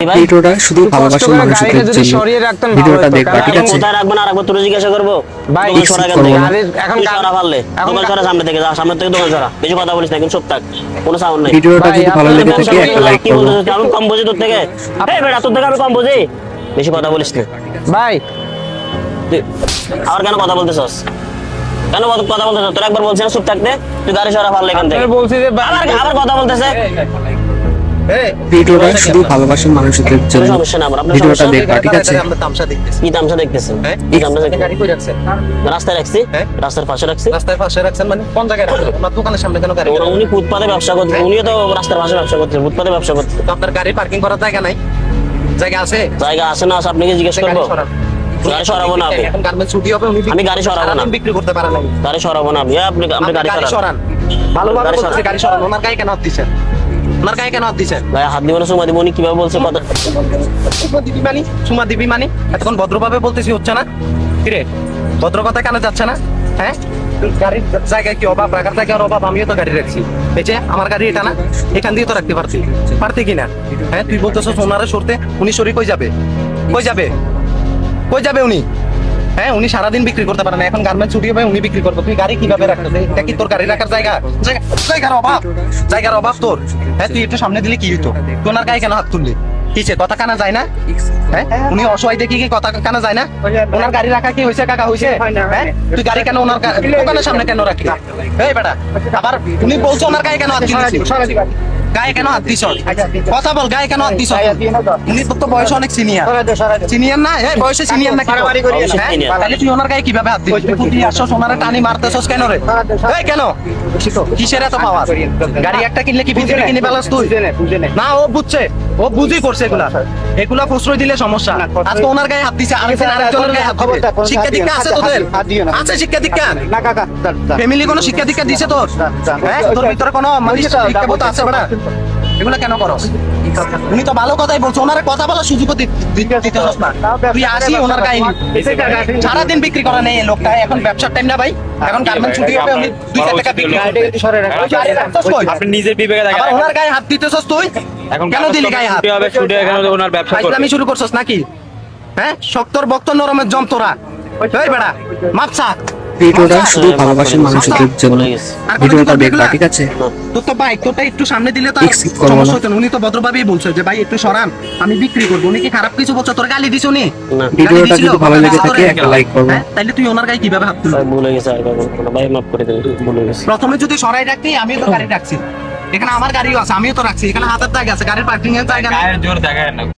ভিডিওটা শুধু ভালোবাসার মানুষদের জন্য ভিডিওটা দেখবা, ঠিক আছে? কোথায় রাখবেন আর একবার তোরে জিজ্ঞাসা করবো ভাই, দোকান সরা কেন থেকে? এখন তুই সরা পারলে দোকান সরা সামনে থেকে যা, সামনে থেকে দোকান সরা। বেশি কথা বলিস না, এখন চুপ থাক, কোনো সাউন্ড নাই। ভিডিওটা যদি ভালো লেগে থাকে একটা লাইক কি করো। বলছিস? আমি কম বুঝি তোর থেকে? এই বেটা, তোর থেকে আমি কম বুঝি? বেশি কথা বলিস না। ভাই তুই আবার কেন কথা বলতেছস? কেন কথা বলতেছস? তোর একবার বলছিস না চুপ থাকতে? তুই গাড়ি সরা পারলে এখান থেকে। আমি বলছি যে আবার কথা বলতেছে। ভিডিওটা শুধু ভালোবাসার মানুষদের কোনো জন্য সমস্যা না, আপনার ভিডিওটা সমস্যা? দেখবা, ঠিক আছে? কি তামসা দেখতেছেন? কি তামসা দেখতেছেন? রাস্তায় রাখছি, রাস্তার পাশে রাখছি। রাস্তার পাশে রাখছেন মানে কোন জায়গায় রাখছেন? আপনার দোকানের সামনে কেন গাড়ি? উনি ফুটপাতে ব্যবসা করতে, উনিও তো রাস্তার পাশে ব্যবসা করতে, ফুটপাতে ব্যবসা করতে। তো আপনার গাড়ি পার্কিং করার জায়গা নাই? জায়গা আছে? জায়গা আছে না আছে, আপনি কি জিজ্ঞেস করবো? গাড়ি সরাবো না আমি। এখন গার্মেন্টস ছুটি হবে, উনি আমি গাড়ি সরাবো না। সারাদিন বিক্রি করতে পারেন না। গাড়ি সরাবো না আমি। আপনি আপনি গাড়ি গাড়ি সরান। সরান। ভালোভাবে গাড়ি বলছে সরান। গাড়ি সরান। ওনার গায়ে কেন হাত দিছেন? ওনার গায়ে কেন হাত দিছেন? ভাই হাত দিব না, সময় দিব। উনি কিভাবে বলছে কথা? সুমা দিবি মানি এতক্ষণ ভদ্রভাবে বলতেছি, হচ্ছে না? কিরে, ভদ্র কথা কেন যাচ্ছে না? হ্যাঁ, গাড়ির জায়গায় কি অভাব, রাখার জায়গার অভাব? আমিও তো গাড়ি রাখছি। এই যে আমার গাড়ি এটা না, এখান দিয়ে তো রাখতে পারতি কিনা? হ্যাঁ, তুই বলতেছো ওনারে সরতে, উনি সরি কই যাবে? কই যাবে? কই যাবে উনি? হ্যাঁ, উনি সারাদিন বিক্রি করতে পারে না, এখন গার্মেন্টস ছুটি হবে, উনি বিক্রি করবে। তুই গাড়ি কিভাবে রাখতে? এটা কি তোর গাড়ি রাখার জায়গা? জায়গার অভাব, জায়গার অভাব তোর। হ্যাঁ, তুই একটু সামনে দিলে কি হইতো? তুই ওনার গায়ে কেন হাত তুললি? কিসে কথা কানা যায় না? হ্যাঁ, উনি অসহায় দেখি কি কথা কানা যায় না? ওনার গাড়ি রাখা কি হয়েছে কাকা? হয়েছে? হ্যাঁ, তুই গাড়ি কেন ওনার দোকানের সামনে কেন রাখলি? এই বেটা, আবার উনি বলছো ওনার গায়ে কেন হাত দিলি? গায়ে কেন হাত দিছ? কথা বল, গায়ে কেন হাত দিছ? উনি তো বয়স অনেক সিনিয়র। সিনিয়র না? হ্যাঁ, বয়সে সিনিয়র না? তাহলে তুই ওনার গায়ে কিভাবে হাত দিলি? তুই আসছস ওনারে টানি মারতেছস কেন রে? এই কেন? কিসের এত পাওয়ার? গাড়ি একটা কিনলে কি ভিতরে কিনে ফেলাস তুই? না, ও বুঝছে, ও বুঝি করছে এগুলা। এগুলা প্রশ্রয় দিলে সমস্যা। আজকে ওনার গায়ে হাত দিছে, আরেকদিন আরেকজনের গায়ে হাত দিবে। শিক্ষা দীক্ষা আছে তোদের? আছে শিক্ষা দীক্ষা? ফ্যামিলি কোনো শিক্ষা দীক্ষা দিছে তোর? হ্যাঁ, তোর ভিতরে কোনো শিক্ষাবোধ আছে বেটা? এগুলা কেন করস? উনি তো ভালো কথাই বলছো, ওনার কথা বলার সুযোগও দিতে হস না। তুই আসি ওনার গায়ে সারাদিন বিক্রি করা নেই এই লোকটা। এখন ব্যবসার টাইম না ভাই, এখন গার্মেন্টস ছুটি হবে, উনি 2 টাকা বিক্রি করবে। আপনি নিজের বিবেকে দেখেন। আবার ওনার গায়ে হাত দিতেছস তুই? এখন কেন দিলি গায়ে হাত? হবে ছুটে এখানে ওনার ব্যবসা করবে। আমি শুরু করছস নাকি? হ্যাঁ, শক্তর বক্ত নরমের জম তোরা। এই বেড়া মাপসা। ভিডিওটা শুধু ভালোবাসার মানুষদের জন্য ভিডিওটা দেখবা, ঠিক আছে? তোর তো বাইক, তোরটা একটু সামনে দিলে তো Skip করবো না। সমস্যা হতো না। উনি তো ভদ্রভাবেই বলছে যে ভাই একটু সরান, আমি বিক্রি করবো। উনি কি খারাপ কিছু বলছো? তোর গালি দিছ উনি? না। ভিডিওটা যদি ভালো লেগে থাকে একটা লাইক করো। হ্যাঁ, তাইলে তুই ওনার গায়ে কিভাবে হাত তুলবি? ভাই ভুলে গেছে, আর কখনো কোনো। ভাই মাফ করে দেন, ভুলে গেছে। প্রথমে যদি সরাই রাখতি, আমিও তো গাড়ি রাখছি, এখানে আমার গাড়িও আছে, আমিও তো রাখছি, এখানে হাতের জায়গা আছে, গাড়ির পার্কিং এর জায়গা নাই। গায়ের জোর দেখায় না।